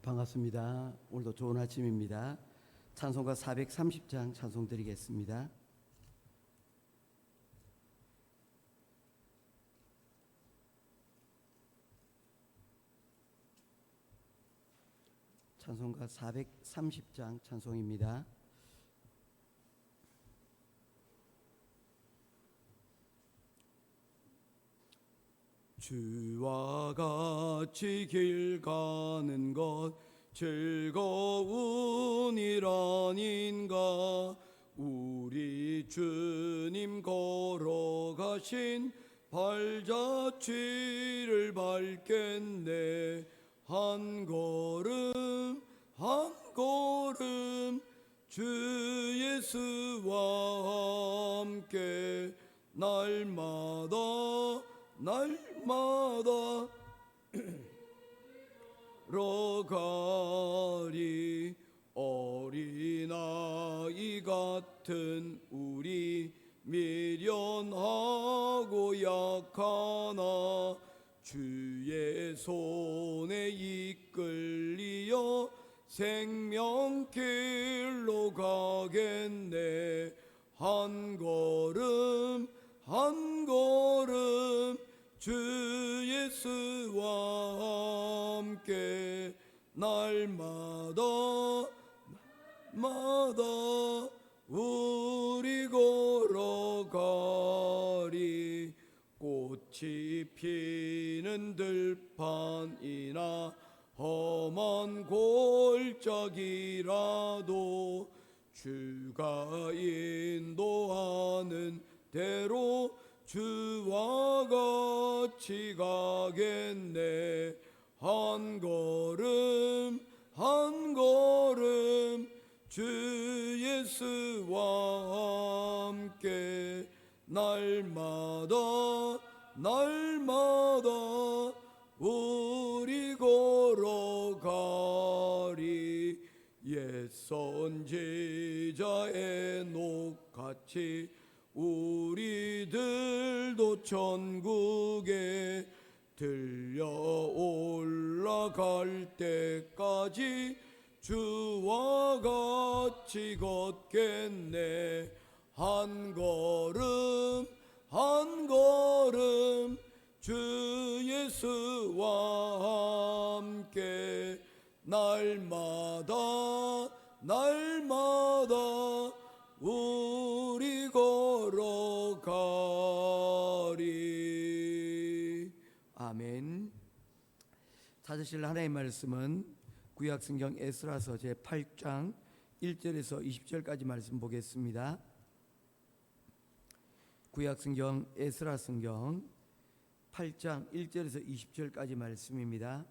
반갑습니다. 오늘도 좋은 아침입니다. 찬송가 430장 찬송 드리겠습니다. 찬송가 430장 찬송입니다. 주와 같이 길 가는 것 즐거운 일 아닌가. 우리 주님 걸어가신 발자취를 밟겠네. 한 걸음 한 걸음 주 예수와 함께 날마다 가리. 어린아이 같은 우리 미련하고 약하나 주의 손에 이끌리어 생명길로 가겠네. 한 걸음 한 걸음 주 예수와 함께 날마다 우리 걸어가리. 꽃이 피는 들판이나 험한 골짜기라도 주가 인도하는 대로 주와 같이 가겠네. 한 걸음 한 걸음 주 예수와 함께 날마다 우리 걸어가리. 옛 선지자 에녹같이 우리들도 천국에 들려 올라갈 때까지 주와 같이 걷겠네. 한 걸음 한 걸음 주 예수와 함께 날마다 우리 걸어가리. 아멘. 찾으실 하나님의 말씀은 구약성경 에스라서 제8장 1절에서 20절까지 말씀 보겠습니다. 구약성경 에스라성경 8장 1절에서 20절까지 말씀입니다.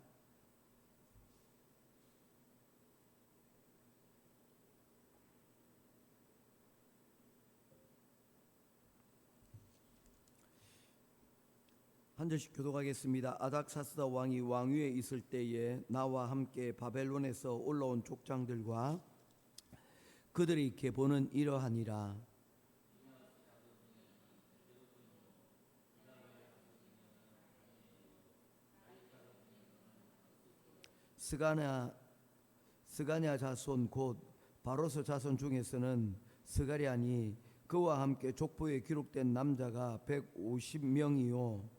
한 절씩 교독하겠습니다. 아닥사스다 왕이 왕위에 있을 때에 나와 함께 바벨론에서 올라온 족장들과 그들의 계보는 이러하니라. 스가랴 자손 곧 바로스 자손 중에서는 스가랴니 그와 함께 족보에 기록된 남자가 150명이요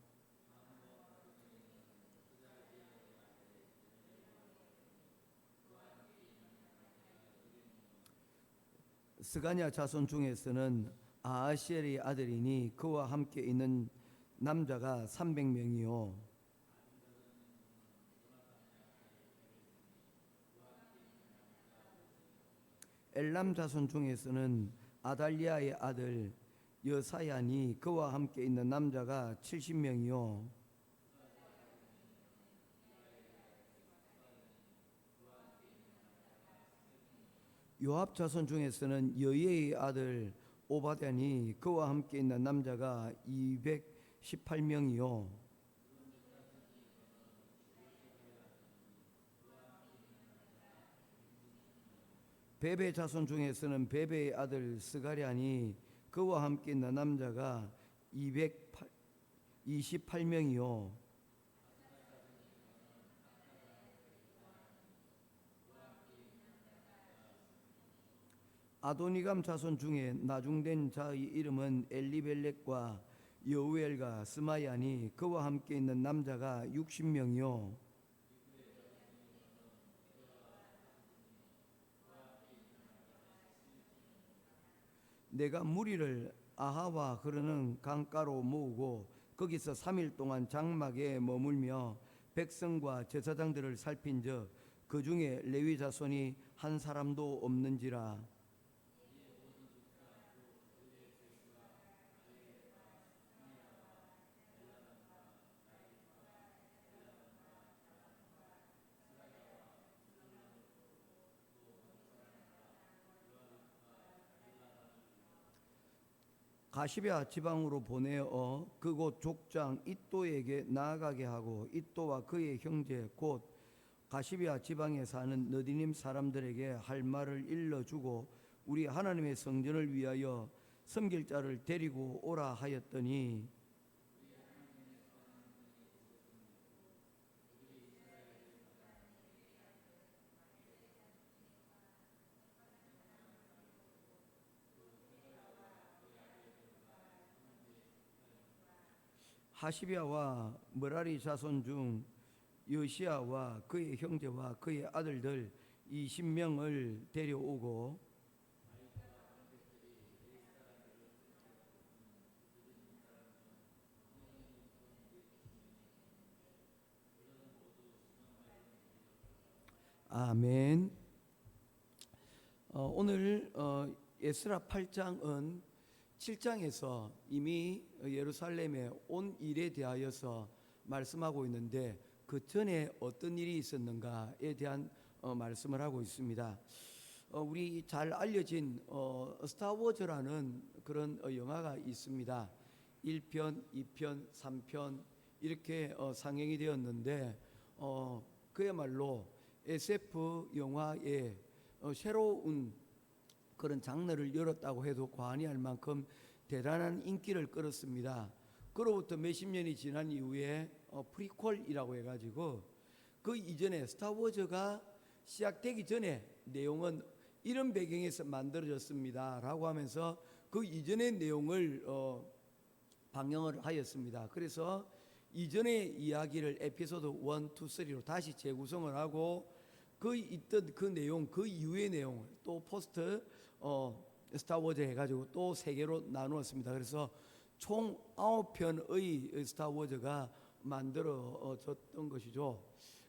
스가랴 자손 중에서는 아하시엘의 아들이니 그와 함께 있는 남자가 300명이요 엘람 자손 중에서는 아달리아의 아들 여사야니 그와 함께 있는 남자가 70명이요 요압 자손 중에서는 여이의 아들 오바댜니 그와 함께 있는 남자가 218명이요 베베 자손 중에서는 베베의 아들 스가랴니 그와 함께 있는 남자가 228명이요 아도니감 자손 중에 나중된 자의 이름은 엘리벨렉과 여우엘과 스마야니 그와 함께 있는 남자가 60명이요 내가 무리를 아하와 흐르는 강가로 모으고 거기서 3일 동안 장막에 머물며 백성과 제사장들을 살핀즉 그 중에 레위 자손이 한 사람도 없는지라. 가시베아 지방으로 보내어 그곳 족장 이또에게 나아가게 하고 이또와 그의 형제 곧 가시베아 지방에 사는 너디님 사람들에게 할 말을 일러주고 우리 하나님의 성전을 위하여 섬길 자를 데리고 오라 하였더니 하시비아와 머라리 자손 중 여시아와 그의 형제와 그의 아들들 20명을 데려오고 아멘. 오늘 에스라 8장은 7장에서 이미 예루살렘에 온 일에 대하여서 말씀하고 있는데 그 전에 어떤 일이 있었는가에 대한 말씀을 하고 있습니다. 우리 잘 알려진 스타워즈라는 그런 영화가 있습니다. 1편, 2편, 3편 이렇게 상영이 되었는데 그야말로 SF 영화의 새로운 그런 장르를 열었다고 해도 과언이 할 만큼 대단한 인기를 끌었습니다. 그로부터 몇십 년이 지난 이후에 프리퀄이라고 해가지고 그 이전에 스타워즈가 시작되기 전에 내용은 이런 배경에서 만들어졌습니다 라고 하면서 그 이전의 내용을 방영을 하였습니다. 그래서 이전의 이야기를 에피소드 1, 2, 3로 다시 재구성을 하고 그 있던 그 내용, 그 이후의 내용을 또 포스트 스타워즈 해가지고 또 세 개로 나누었습니다. 그래서 총 9편의 스타워즈가 만들어졌던 것이죠.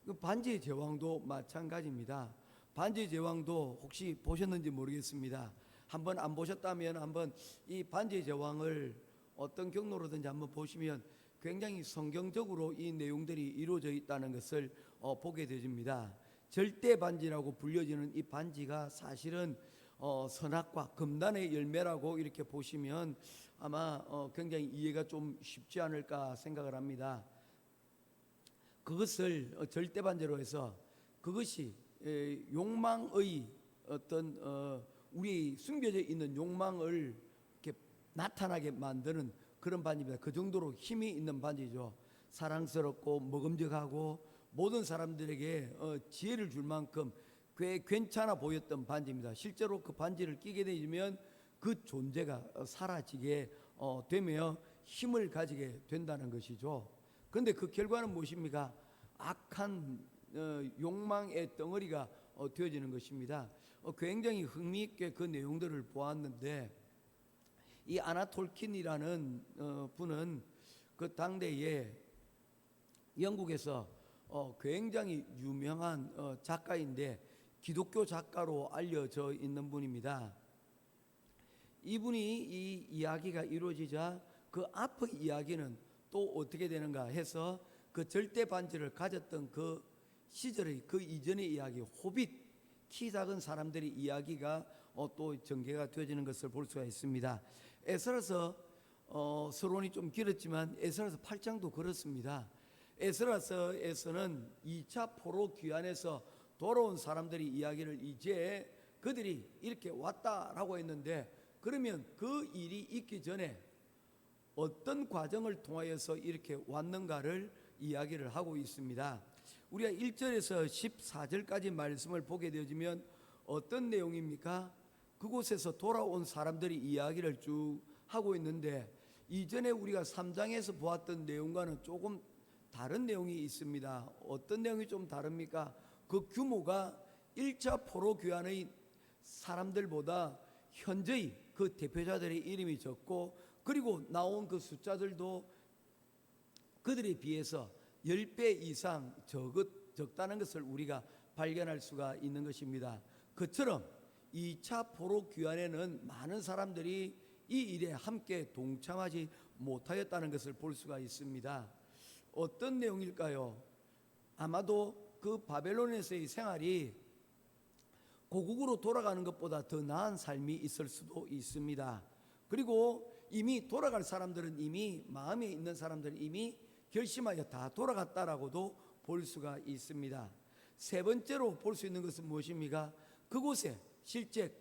그 반지의 제왕도 마찬가지입니다. 반지의 제왕도 혹시 보셨는지 모르겠습니다. 한번 안 보셨다면 한번 이 반지의 제왕을 어떤 경로로든지 한번 보시면 굉장히 성경적으로 이 내용들이 이루어져 있다는 것을 보게 되집니다. 절대 반지라고 불려지는 이 반지가 사실은 선악과 금단의 열매라고 이렇게 보시면 아마 굉장히 이해가 좀 쉽지 않을까 생각을 합니다. 그것을 절대 반지로 해서 그것이 욕망의 어떤 우리 숨겨져 있는 욕망을 이렇게 나타나게 만드는 그런 반지입니다. 그 정도로 힘이 있는 반지죠. 사랑스럽고 먹음직하고 모든 사람들에게 지혜를 줄 만큼 꽤 괜찮아 보였던 반지입니다. 실제로 그 반지를 끼게 되면 그 존재가 사라지게 되며 힘을 가지게 된다는 것이죠. 그런데 그 결과는 무엇입니까? 악한 욕망의 덩어리가 되어지는 것입니다. 굉장히 흥미있게 그 내용들을 보았는데 이 아나톨킨이라는 분은 그 당대에 영국에서 굉장히 유명한 작가인데 기독교 작가로 알려져 있는 분입니다. 이분이 이 이야기가 이루어지자 그 앞의 이야기는 또 어떻게 되는가 해서 그 절대 반지를 가졌던 그 시절의 그 이전의 이야기 호빗 키 작은 사람들의 이야기가 또 전개가 되어지는 것을 볼 수가 있습니다. 에스라서 서론이 좀 길었지만 에스라서 8장도 그렇습니다. 에스라서에서는 2차 포로 귀환에서 돌아온 사람들의 이야기를 이제 그들이 이렇게 왔다라고 했는데 그러면 그 일이 있기 전에 어떤 과정을 통하여서 이렇게 왔는가를 이야기를 하고 있습니다. 우리가 1절에서 14절까지 말씀을 보게 되어지면 어떤 내용입니까? 그곳에서 돌아온 사람들이 이야기를 쭉 하고 있는데, 이전에 우리가 3장에서 보았던 내용과는 조금 다른 내용이 있습니다. 어떤 내용이 좀 다릅니까? 그 규모가 1차 포로 귀환의 사람들보다 현저히 그 대표자들의 이름이 적고, 그리고 나온 그 숫자들도 그들에 비해서 10배 이상 적다는 것을 우리가 발견할 수가 있는 것입니다. 그처럼 2차 포로 귀환에는 많은 사람들이 이 일에 함께 동참하지 못하였다는 것을 볼 수가 있습니다. 어떤 내용일까요? 아마도 그 바벨론에서의 생활이 고국으로 돌아가는 것보다 더 나은 삶이 있을 수도 있습니다. 그리고 이미 돌아갈 사람들은, 이미 마음에 있는 사람들은 이미 결심하여 다 돌아갔다라고도 볼 수가 있습니다. 세 번째로 볼 수 있는 것은 무엇입니까? 그곳에 실제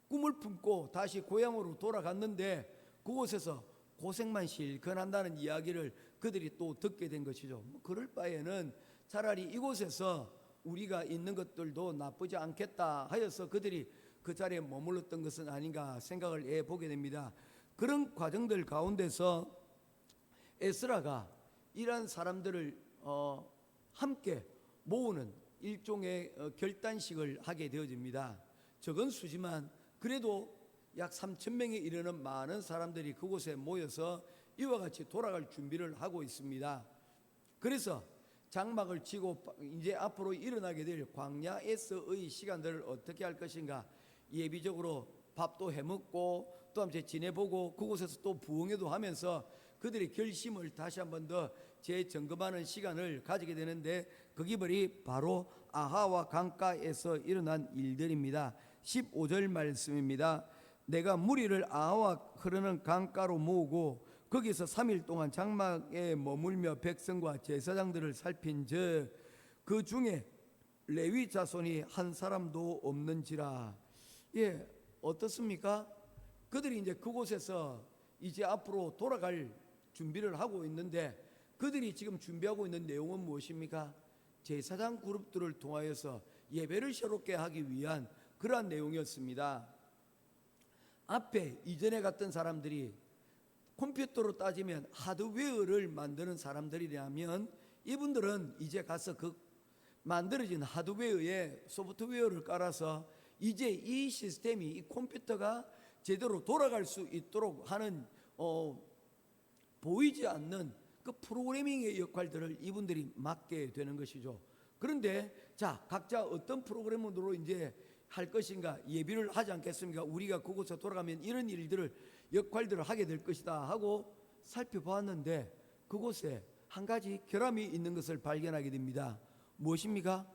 꿈을 품고 다시 고향으로 돌아갔는데 그곳에서 고생만 실컷 한다는 이야기를 그들이 또 듣게 된 것이죠. 그럴 바에는 차라리 이곳에서 우리가 있는 것들도 나쁘지 않겠다 하여서 그들이 그 자리에 머물렀던 것은 아닌가 생각을 해보게 됩니다. 그런 과정들 가운데서 에스라가 이러한 사람들을 함께 모으는 일종의 결단식을 하게 되어집니다. 적은 수지만 그래도 약 3,000명에 이르는 많은 사람들이 그곳에 모여서 이와 같이 돌아갈 준비를 하고 있습니다. 그래서 장막을 치고 이제 앞으로 일어나게 될 광야에서의 시간들을 어떻게 할 것인가, 예비적으로 밥도 해먹고 또 한번 지내보고 그곳에서 또 부흥회도 하면서 그들의 결심을 다시 한번 더 재점검하는 시간을 가지게 되는데, 그 기벌이 바로 아하와 강가에서 일어난 일들입니다. 15절 말씀입니다. 내가 무리를 아하와 흐르는 강가로 모으고 거기서 3일 동안 장막에 머물며 백성과 제사장들을 살핀즉 그 중에 레위 자손이 한 사람도 없는지라. 예, 어떻습니까? 그들이 이제 그곳에서 이제 앞으로 돌아갈 준비를 하고 있는데, 그들이 지금 준비하고 있는 내용은 무엇입니까? 제사장 그룹들을 통하여서 예배를 새롭게 하기 위한 그러한 내용이었습니다. 앞에 이전에 갔던 사람들이 컴퓨터로 따지면 하드웨어를 만드는 사람들이라면, 이분들은 이제 가서 그 만들어진 하드웨어에 소프트웨어를 깔아서 이제 이 시스템이, 이 컴퓨터가 제대로 돌아갈 수 있도록 하는 보이지 않는 그 프로그래밍의 역할들을 이분들이 맡게 되는 것이죠. 그런데 자, 각자 어떤 프로그래머로 이제 할 것인가 예비를 하지 않겠습니까? 우리가 그곳에 돌아가면 이런 일들을, 역할들을 하게 될 것이다 하고 살펴보았는데, 그곳에 한 가지 결함이 있는 것을 발견하게 됩니다. 무엇입니까?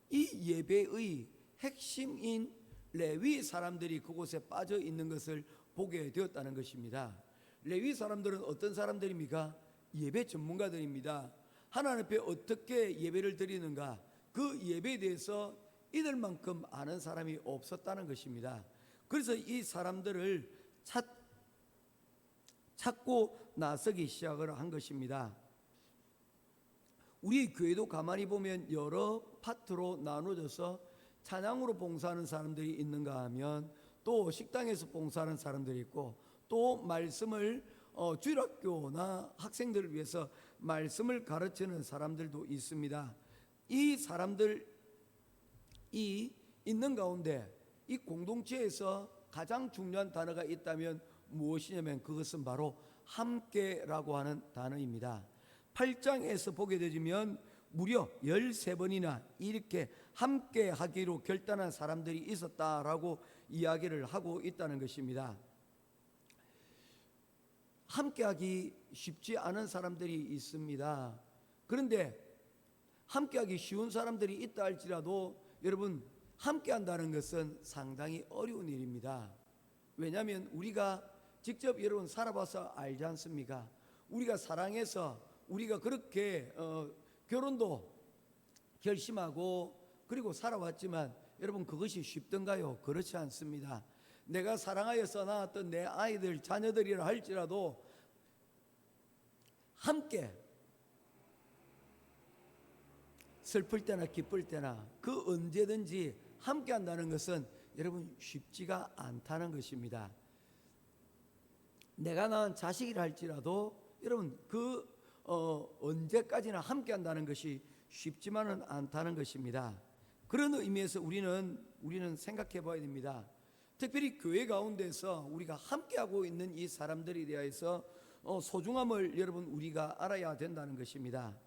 이 예배의 핵심인 레위 사람들이 그곳에 빠져 있는 것을 보게 되었다는 것입니다. 레위 사람들은 어떤 사람들입니까? 예배 전문가들입니다. 하나님 앞에 어떻게 예배를 드리는가, 그 예배에 대해서 이들만큼 아는 사람이 없었다는 것입니다. 그래서 이 사람들을 찾고 나서기 시작을 한 것입니다. 우리 교회도 가만히 보면 여러 파트로 나눠져서 찬양으로 봉사하는 사람들이 있는가 하면, 또 식당에서 봉사하는 사람들이 있고, 또 말씀을 주일학교나 학생들을 위해서 말씀을 가르치는 사람들도 있습니다. 이 사람들이 있는 가운데 이 공동체에서 가장 중요한 단어가 있다면 무엇이냐면 그것은 바로 함께라고 하는 단어입니다. 8장에서 보게 되면 무려 13번이나 이렇게 함께 하기로 결단한 사람들이 있었다라고 이야기를 하고 있다는 것입니다. 함께하기 쉽지 않은 사람들이 있습니다. 그런데 함께하기 쉬운 사람들이 있다 할지라도 여러분, 함께한다는 것은 상당히 어려운 일입니다. 왜냐하면 우리가 직접 여러분 살아봐서 알지 않습니까? 우리가 사랑해서 우리가 그렇게 결혼도 결심하고 그리고 살아왔지만 여러분, 그것이 쉽던가요? 그렇지 않습니다. 내가 사랑하여서 낳았던 내 아이들, 자녀들이라 할지라도 함께 슬플 때나 기쁠 때나 그 언제든지 함께 한다는 것은 여러분 쉽지가 않다는 것입니다. 내가 낳은 자식이라 할지라도 여러분 언제까지나 함께 한다는 것이 쉽지만은 않다는 것입니다. 그런 의미에서 우리는 생각해 봐야 됩니다. 특별히 교회 가운데서 우리가 함께하고 있는 이 사람들에 대해서 소중함을 여러분 우리가 알아야 된다는 것입니다.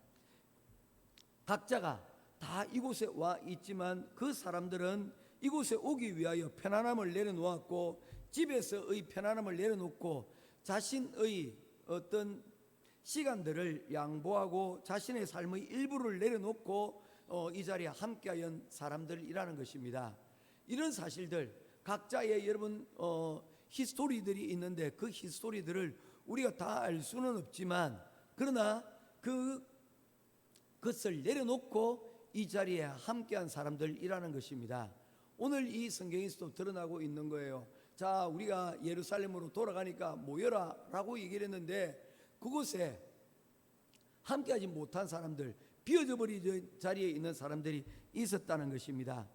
각자가 다 이곳에 와 있지만 그 사람들은 이곳에 오기 위하여 편안함을 내려놓았고, 집에서의 편안함을 내려놓고 자신의 어떤 시간들을 양보하고 자신의 삶의 일부를 내려놓고 이 자리에 함께하는 사람들이라는 것입니다. 이런 사실들, 각자의 여러분 히스토리들이 있는데 그 히스토리들을 우리가 다 알 수는 없지만, 그러나 그것을 내려놓고 이 자리에 함께한 사람들이라는 것입니다. 오늘 이 성경에서도 드러나고 있는 거예요. 자, 우리가 예루살렘으로 돌아가니까 모여라 라고 얘기를 했는데, 그곳에 함께하지 못한 사람들, 비어져 버린 자리에 있는 사람들이 있었다는 것입니다.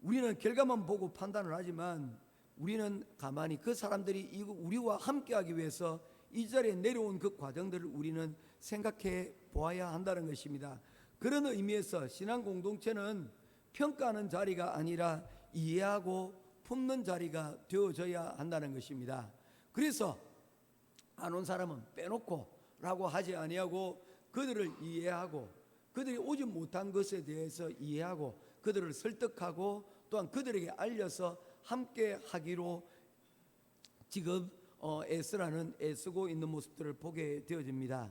우리는 결과만 보고 판단을 하지만 우리는 가만히 그 사람들이 우리와 함께하기 위해서 이 자리에 내려온 그 과정들을 우리는 생각해 보아야 한다는 것입니다. 그런 의미에서 신앙 공동체는 평가하는 자리가 아니라 이해하고 품는 자리가 되어져야 한다는 것입니다. 그래서 안 온 사람은 빼놓고 라고 하지 아니하고, 그들을 이해하고 그들이 오지 못한 것에 대해서 이해하고 그들을 설득하고 또한 그들에게 알려서 함께 하기로 지금 애쓰고 있는 모습들을 보게 되어집니다.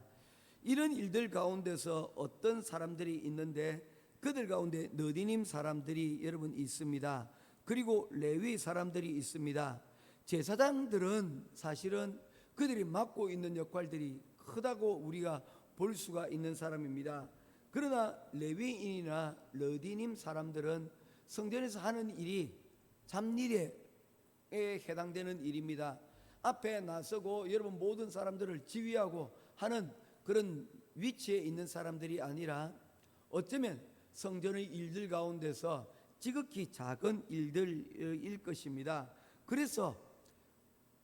이런 일들 가운데서 어떤 사람들이 있는데, 그들 가운데 너디님 사람들이 여러분 있습니다. 그리고 레위 사람들이 있습니다. 제사장들은 사실은 그들이 맡고 있는 역할들이 크다고 우리가 볼 수가 있는 사람입니다. 그러나 레위인이나 너디님 사람들은 성전에서 하는 일이 잡일에 해당되는 일입니다. 앞에 나서고 여러분 모든 사람들을 지휘하고 하는 그런 위치에 있는 사람들이 아니라, 어쩌면 성전의 일들 가운데서 지극히 작은 일들일 것입니다. 그래서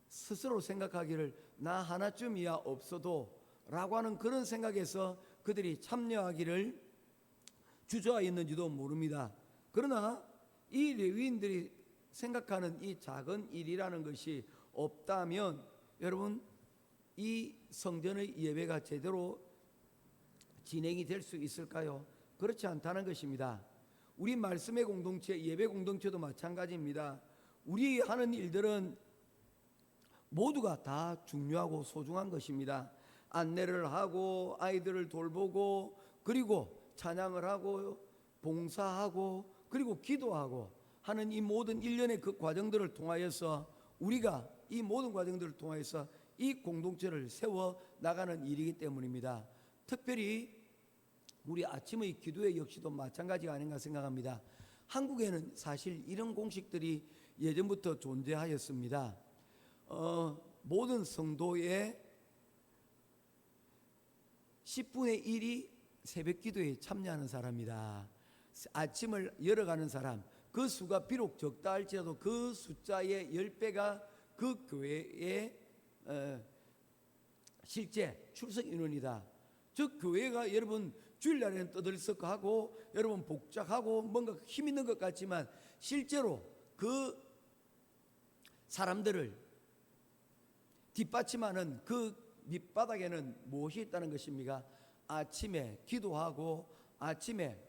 스스로 생각하기를 나 하나쯤이야 없어도 라고 하는 그런 생각에서 그들이 참여하기를 주저하였는지도 모릅니다. 그러나 이 레위인들이 생각하는 이 작은 일이라는 것이 없다면 여러분 이 성전의 예배가 제대로 진행이 될 수 있을까요? 그렇지 않다는 것입니다. 우리 말씀의 공동체, 예배 공동체도 마찬가지입니다. 우리 하는 일들은 모두가 다 중요하고 소중한 것입니다. 안내를 하고 아이들을 돌보고 그리고 찬양을 하고 봉사하고 그리고 기도하고 하는 이 모든 일련의 그 과정들을 통하여서 우리가 이 모든 과정들을 통하여서 이 공동체를 세워 나가는 일이기 때문입니다. 특별히 우리 아침의 기도회 역시도 마찬가지가 아닌가 생각합니다. 한국에는 사실 이런 공식들이 예전부터 존재하였습니다. 모든 성도의 10분의 1이 새벽 기도에 참여하는 사람이다. 아침을 열어가는 사람, 그 수가 비록 적다 할지라도 그 숫자의 10배가 그 교회의 실제 출석 인원이다. 즉 교회가 여러분 주일날에는 떠들썩하고 여러분 복잡하고 뭔가 힘 있는 것 같지만 실제로 그 사람들을 뒷받침하는 그 밑바닥에는 무엇이 있다는 것입니까? 아침에 기도하고 아침에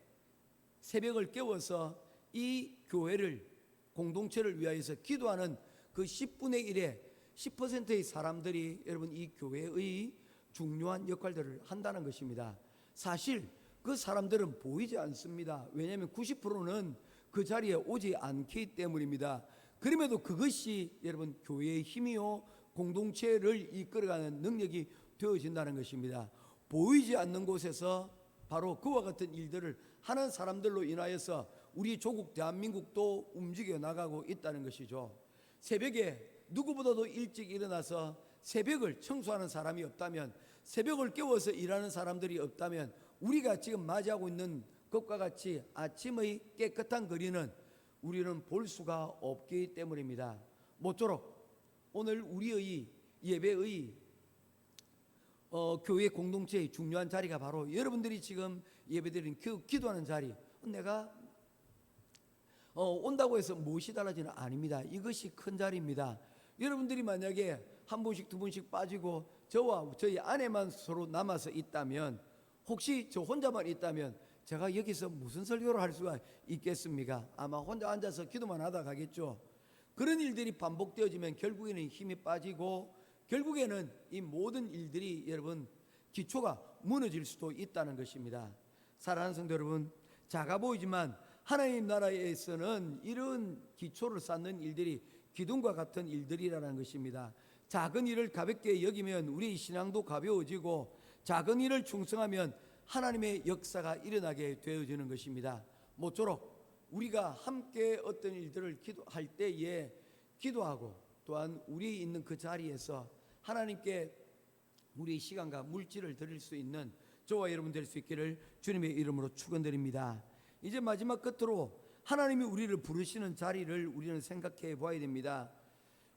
새벽을 깨워서 이 교회를 공동체를 위하여서 기도하는 그 10분의 1의 10%의 사람들이 여러분 이 교회의 중요한 역할들을 한다는 것입니다. 사실 그 사람들은 보이지 않습니다. 왜냐하면 90%는 그 자리에 오지 않기 때문입니다. 그럼에도 그것이 여러분 교회의 힘이요 공동체를 이끌어가는 능력이 되어진다는 것입니다. 보이지 않는 곳에서 바로 그와 같은 일들을 하는 사람들로 인하여서 우리 조국 대한민국도 움직여 나가고 있다는 것이죠. 새벽에 누구보다도 일찍 일어나서 새벽을 청소하는 사람이 없다면, 새벽을 깨워서 일하는 사람들이 없다면 우리가 지금 맞이하고 있는 것과 같이 아침의 깨끗한 거리는 우리는 볼 수가 없기 때문입니다. 모쪼록 오늘 우리의 예배의 교회 공동체의 중요한 자리가 바로 여러분들이 지금 예배드리는 기도하는 자리. 내가 온다고 해서 무엇이 달라지는 아닙니다. 이것이 큰 자리입니다. 여러분들이 만약에 한 분씩 두 분씩 빠지고 저와 저희 아내만 서로 남아서 있다면, 혹시 저 혼자만 있다면 제가 여기서 무슨 설교를 할 수가 있겠습니까? 아마 혼자 앉아서 기도만 하다 가겠죠. 그런 일들이 반복되어지면 결국에는 힘이 빠지고, 결국에는 이 모든 일들이 여러분 기초가 무너질 수도 있다는 것입니다. 사랑하는 성도 여러분, 작아 보이지만 하나님 나라에서는 이런 기초를 쌓는 일들이 기둥과 같은 일들이라는 것입니다. 작은 일을 가볍게 여기면 우리 신앙도 가벼워지고, 작은 일을 충성하면 하나님의 역사가 일어나게 되어지는 것입니다. 모쪼록 우리가 함께 어떤 일들을 기도할 때에 기도하고, 또한 우리 있는 그 자리에서 하나님께 우리의 시간과 물질을 드릴 수 있는 저와 여러분 될 수 있기를 주님의 이름으로 축원드립니다. 이제 마지막 끝으로 하나님이 우리를 부르시는 자리를 우리는 생각해 보아야 됩니다.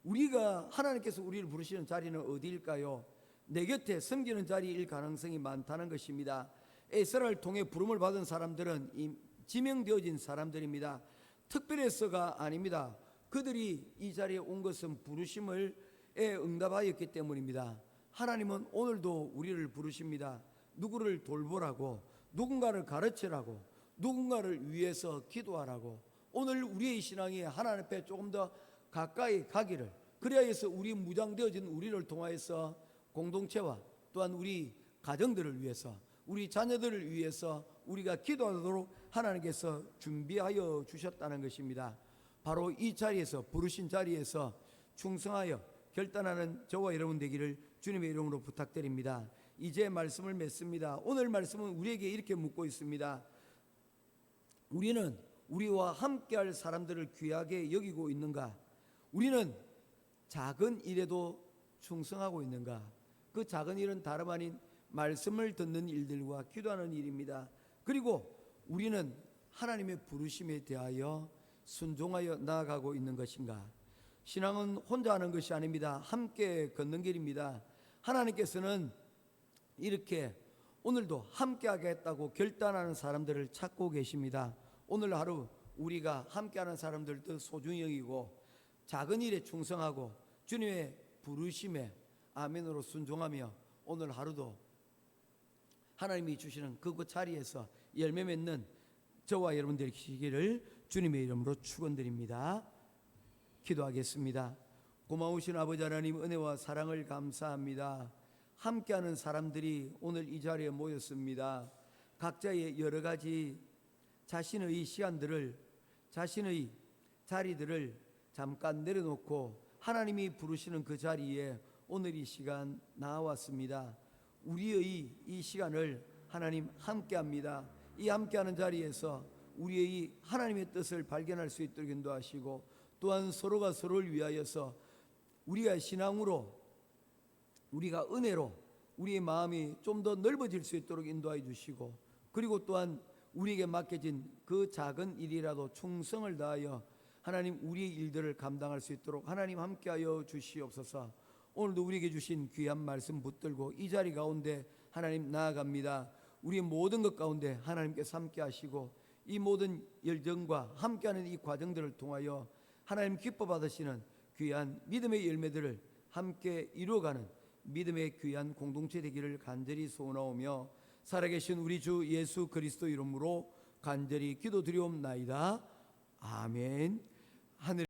우리가 하나님께서 우리를 부르시는 자리는 어디일까요? 내 곁에 섬기는 자리일 가능성이 많다는 것입니다. 에스라를 통해 부름을 받은 사람들은 지명되어진 사람들입니다. 특별해서가 아닙니다. 그들이 이 자리에 온 것은 부르심에 응답하였기 때문입니다. 하나님은 오늘도 우리를 부르십니다. 누구를 돌보라고, 누군가를 가르치라고, 누군가를 위해서 기도하라고. 오늘 우리의 신앙이 하나님 앞에 조금 더 가까이 가기를, 그래야 해서 우리 무장되어진 우리를 통하여서 공동체와 또한 우리 가정들을 위해서, 우리 자녀들을 위해서 우리가 기도하도록 하나님께서 준비하여 주셨다는 것입니다. 바로 이 자리에서, 부르신 자리에서 충성하여 결단하는 저와 여러분 되기를 주님의 이름으로 부탁드립니다. 이제 말씀을 맺습니다. 오늘 말씀은 우리에게 이렇게 묻고 있습니다. 우리는 우리와 함께할 사람들을 귀하게 여기고 있는가? 우리는 작은 일에도 충성하고 있는가? 그 작은 일은 다름 아닌 말씀을 듣는 일들과 기도하는 일입니다. 그리고 우리는 하나님의 부르심에 대하여 순종하여 나아가고 있는 것인가? 신앙은 혼자 하는 것이 아닙니다. 함께 걷는 길입니다. 하나님께서는 이렇게 오늘도 함께 하겠다고 결단하는 사람들을 찾고 계십니다. 오늘 하루 우리가 함께하는 사람들도 소중히 여기고, 작은 일에 충성하고 주님의 부르심에 아멘으로 순종하며 오늘 하루도 하나님이 주시는 그 자리에서 열매 맺는 저와 여러분들이 되시기를 주님의 이름으로 축원드립니다. 기도하겠습니다. 고마우신 아버지 하나님, 은혜와 사랑을 감사합니다. 함께하는 사람들이 오늘 이 자리에 모였습니다. 각자의 여러 가지 자신의 시간들을, 자신의 자리들을 잠깐 내려놓고 하나님이 부르시는 그 자리에 오늘 이 시간 나왔습니다. 우리의 이 시간을 하나님 함께합니다. 이 함께하는 자리에서 우리의 하나님의 뜻을 발견할 수 있도록 인도하시고, 또한 서로가 서로를 위하여서 우리가 신앙으로, 우리가 은혜로 우리의 마음이 좀 더 넓어질 수 있도록 인도하여 주시고, 그리고 또한 우리에게 맡겨진 그 작은 일이라도 충성을 다하여 하나님 우리의 일들을 감당할 수 있도록 하나님 함께하여 주시옵소서. 오늘도 우리에게 주신 귀한 말씀 붙들고 이 자리 가운데 하나님 나아갑니다. 우리의 모든 것 가운데 하나님께서 함께 하시고, 이 모든 열정과 함께하는 이 과정들을 통하여 하나님 기뻐 받으시는 귀한 믿음의 열매들을 함께 이루어가는 믿음의 귀한 공동체 되기를 간절히 소원하오며, 살아계신 우리 주 예수 그리스도 이름으로 간절히 기도드리옵나이다. 아멘. 하늘